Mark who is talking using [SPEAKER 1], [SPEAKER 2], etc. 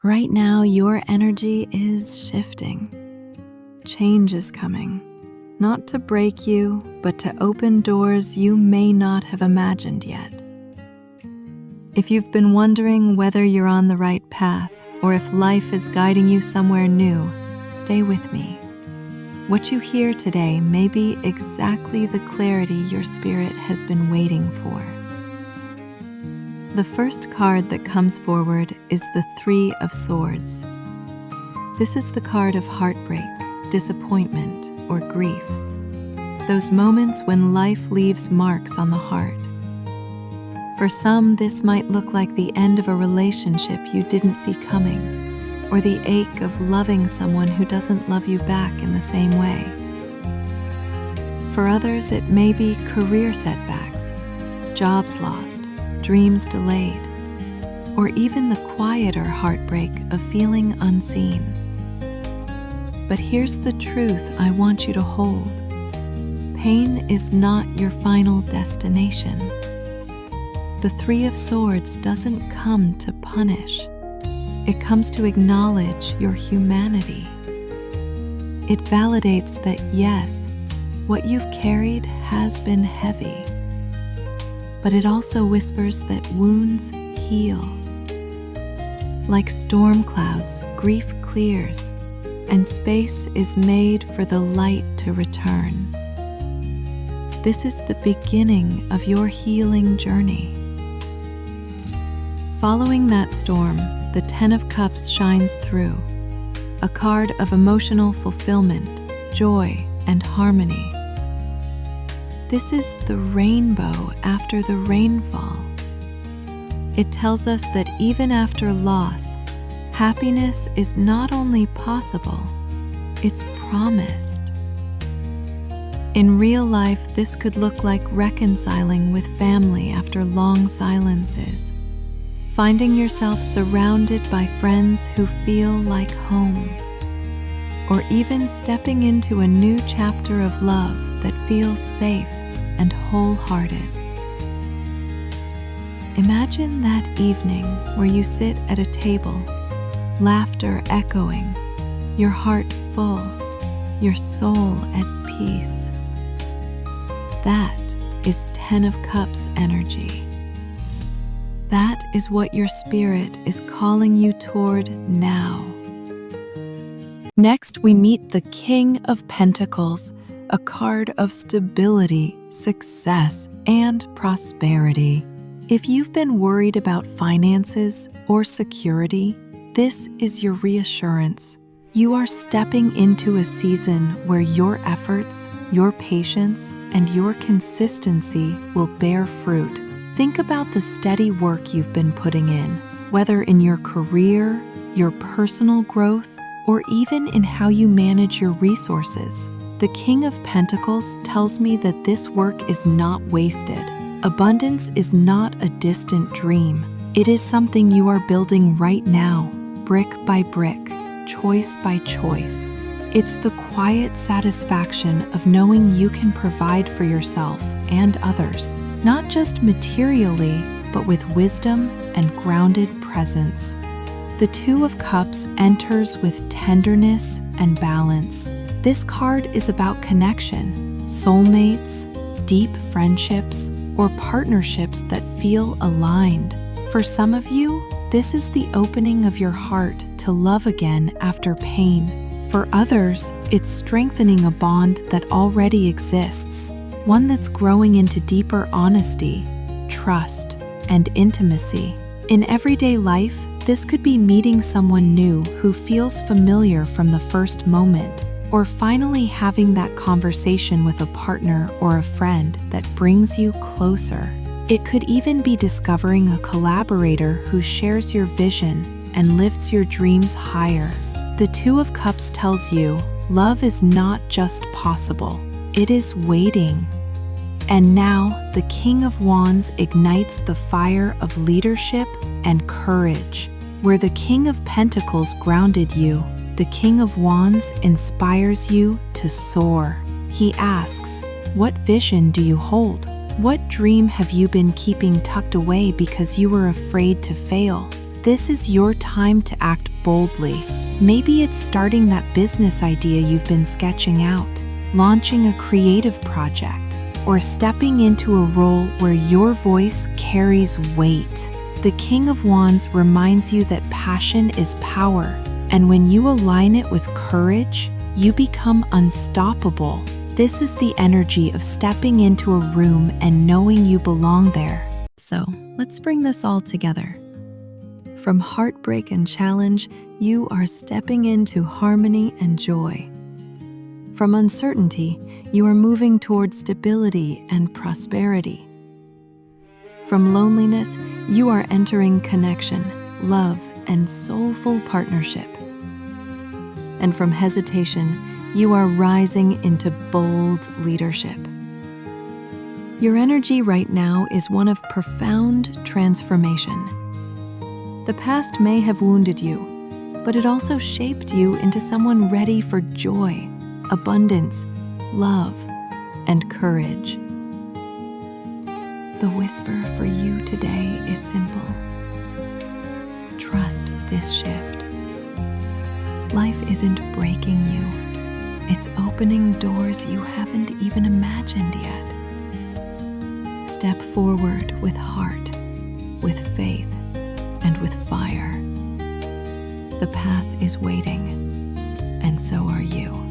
[SPEAKER 1] Right now, your energy is shifting. Change is coming, not to break you, but to open doors you may not have imagined yet. If you've been wondering whether you're on the right path or if life is guiding you somewhere new, stay with me. What you hear today may be exactly the clarity your spirit has been waiting for. The first card that comes forward is the Three of Swords. This is the card of heartbreak, disappointment, or grief. Those moments when life leaves marks on the heart. For some, this might look like the end of a relationship you didn't see coming, or the ache of loving someone who doesn't love you back in the same way. For others, it may be career setbacks, jobs lost, dreams delayed, or even the quieter heartbreak of feeling unseen. But here's the truth I want you to hold. Pain is not your final destination. The Three of Swords doesn't come to punish. It comes to acknowledge your humanity. It validates that yes, what you've carried has been heavy. But it also whispers that wounds heal. Like storm clouds, grief clears, and space is made for the light to return. This is the beginning of your healing journey. Following that storm, the Ten of Cups shines through, a card of emotional fulfillment, joy, and harmony. This is the rainbow after the rainfall. It tells us that even after loss, happiness is not only possible, it's promised. In real life, this could look like reconciling with family after long silences, finding yourself surrounded by friends who feel like home, or even stepping into a new chapter of love that feels safe and wholehearted. Imagine that evening where you sit at a table, laughter echoing, your heart full, your soul at peace. That is Ten of Cups energy. That is what your spirit is calling you toward now. Next, we meet the King of Pentacles, a card of stability, success, and prosperity. If you've been worried about finances or security, this is your reassurance. You are stepping into a season where your efforts, your patience, and your consistency will bear fruit. Think about the steady work you've been putting in, whether in your career, your personal growth, or even in how you manage your resources. The King of Pentacles tells me that this work is not wasted. Abundance is not a distant dream. It is something you are building right now, brick by brick, choice by choice. It's the quiet satisfaction of knowing you can provide for yourself and others, not just materially, but with wisdom and grounded presence. The Two of Cups enters with tenderness and balance. This card is about connection, soulmates, deep friendships, or partnerships that feel aligned. For some of you, this is the opening of your heart to love again after pain. For others, it's strengthening a bond that already exists, one that's growing into deeper honesty, trust, and intimacy. In everyday life, this could be meeting someone new who feels familiar from the first moment, or finally having that conversation with a partner or a friend that brings you closer. It could even be discovering a collaborator who shares your vision and lifts your dreams higher. The Two of Cups tells you love is not just possible, it is waiting. And now, the King of Wands ignites the fire of leadership and courage. Where the King of Pentacles grounded you, the King of Wands inspires you to soar. He asks, what vision do you hold? What dream have you been keeping tucked away because you were afraid to fail? This is your time to act boldly. Maybe it's starting that business idea you've been sketching out, launching a creative project, or stepping into a role where your voice carries weight. The King of Wands reminds you that passion is power, and when you align it with courage, you become unstoppable. This is the energy of stepping into a room and knowing you belong there. So, let's bring this all together. From heartbreak and challenge, you are stepping into harmony and joy. From uncertainty, you are moving toward stability and prosperity. From loneliness, you are entering connection, love, and soulful partnership. And from hesitation, you are rising into bold leadership. Your energy right now is one of profound transformation. The past may have wounded you, but it also shaped you into someone ready for joy, abundance, love, and courage. The whisper for you today is simple. Trust this shift. Life isn't breaking you. It's opening doors you haven't even imagined yet. Step forward with heart, with faith, and with fire. The path is waiting, and so are you.